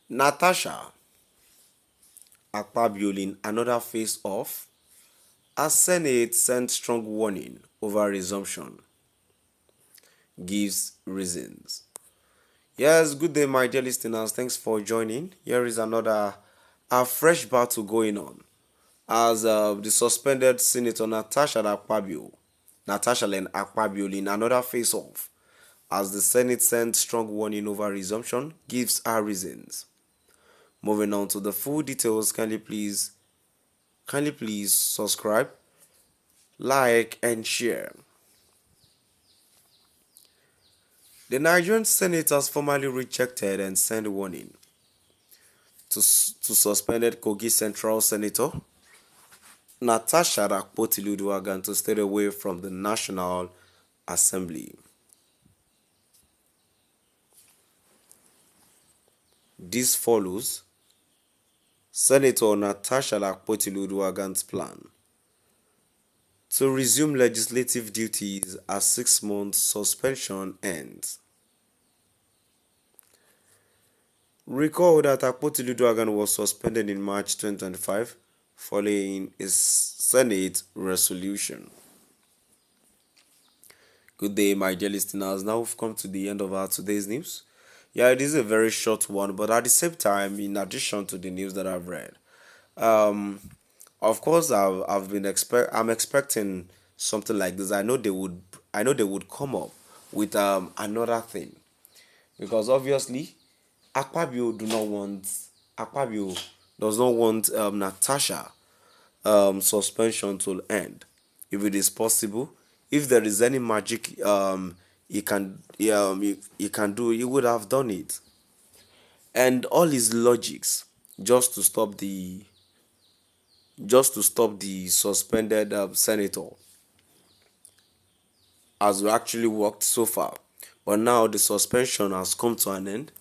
Natasha Akpabio in another face off as Senate sent strong warning over resumption, gives reasons. Yes, good day, my dear listeners. Thanks for joining. Here is another a fresh battle going on as the suspended Senator Natasha Len Akpabio in another face off as the Senate sent strong warning over resumption, gives her reasons. Moving on to the full details, kindly please subscribe, like, and share. The Nigerian Senate has formally rejected and sent warning to suspended Kogi Central Senator Natasha Akpoti to stay away from the National Assembly. This follows Senator Natasha Akpoti plan to resume legislative duties as 6-month suspension ends. Recall that Akpoti was suspended in March 2025 following a Senate resolution. Good day, my dear listeners. Now we've come to the end of our today's news. Yeah, it is a very short one, but at the same time, in addition to the news that I've read, um, of course, I'm expecting something like this. I know they would come up with another thing because obviously, Akpabio does not want Natasha suspension to end. If it is possible, if there is any magic he can do, he would have done it. And all his logics just to stop the suspended senator has actually worked so far. But now the suspension has come to an end.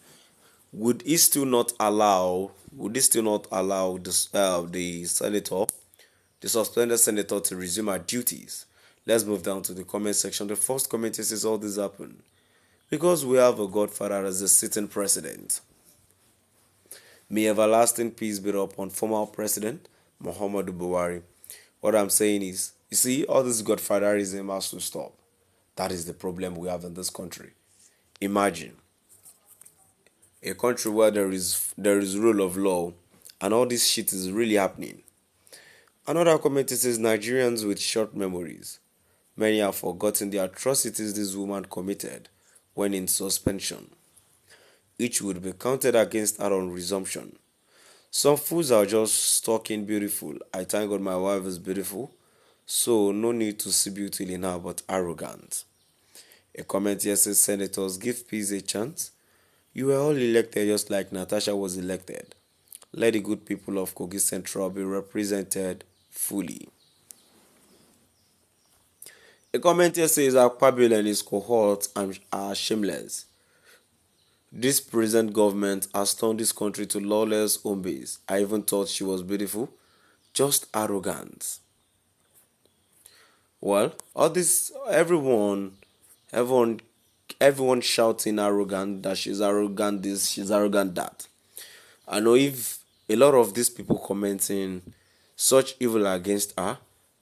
Would he still not allow the suspended senator to resume her duties? Let's move down to the comment section. The first comment says all this happened because we have a godfather as the sitting president. May everlasting peace be upon former president Muhammadu Buhari. What I'm saying is, you see, all this godfatherism has to stop. That is the problem we have in this country. Imagine a country where there is rule of law and all this shit is really happening. Another comment says Nigerians with short memories. Many have forgotten the atrocities this woman committed when in suspension. Each would be counted against her on resumption. Some fools are just talking beautiful. I thank God my wife is beautiful, so no need to see beauty in her but arrogant. A comment here says senators give peace a chance. You were all elected just like Natasha was elected. Let the good people of Kogi Central be represented fully. A comment here says Akpabio and his cohorts are shameless. This present government has turned this country to lawless home base. I even thought she was beautiful. Just arrogant. Well, all this everyone everyone shouting arrogant that she's arrogant this, she's arrogant that. I know if a lot of these people commenting such evil against her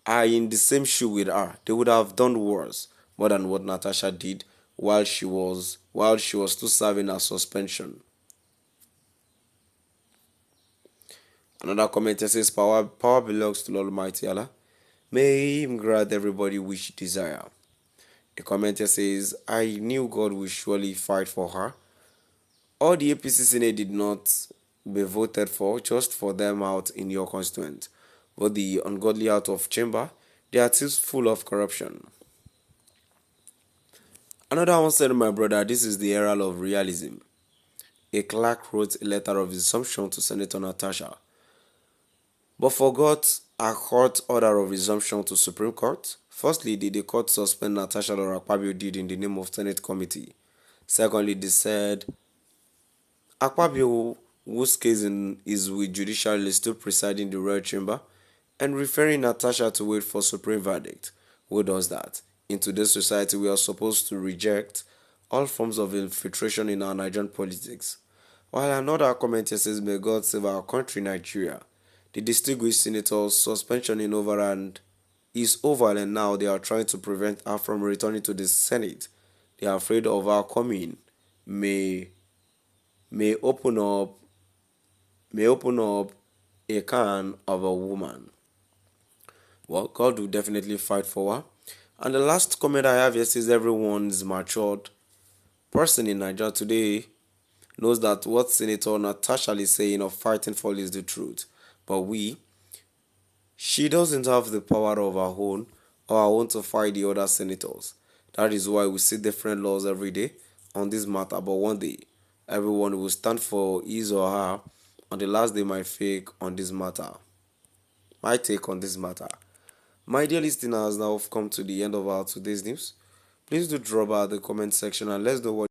are in the same shoe with her, they would have done worse more than what Natasha did while she was still serving her suspension. Another commenter says power belongs to Almighty Allah. May Him grant everybody wish desire. A commenter says, I knew God would surely fight for her. All the APC Senate did not be voted for just for them out in your constituent. But the ungodly out of chamber, they are still full of corruption. Another one said, my brother, this is the era of realism. A clerk wrote a letter of resumption to Senator Natasha, but forgot a court order of resumption to Supreme Court. Firstly, did the court suspend Natasha or Akpabio did in the name of Senate committee? Secondly, they said Akpabio, whose case is with judicial, is still presiding the royal chamber and referring Natasha to wait for supreme verdict. Who does that? In today's society, we are supposed to reject all forms of infiltration in our Nigerian politics. While another comment here says, may God save our country, Nigeria. The distinguished senator's suspension in overhand is over, and now they are trying to prevent her from returning to the Senate. They are afraid of her coming may may open up may open up a can of a woman. Well, God will definitely fight for her. And the last comment I have here says everyone's matured person in Nigeria today knows that what Senator Natasha is saying of fighting for is the truth. But she doesn't have the power of her own or her own to fight the other senators. That is why we see different laws every day on this matter. But one day, everyone will stand for his or her on the last day might fake on this matter. My take on this matter. My dear listeners, now have come to the end of our today's news. Please do drop out the comment section and let's know what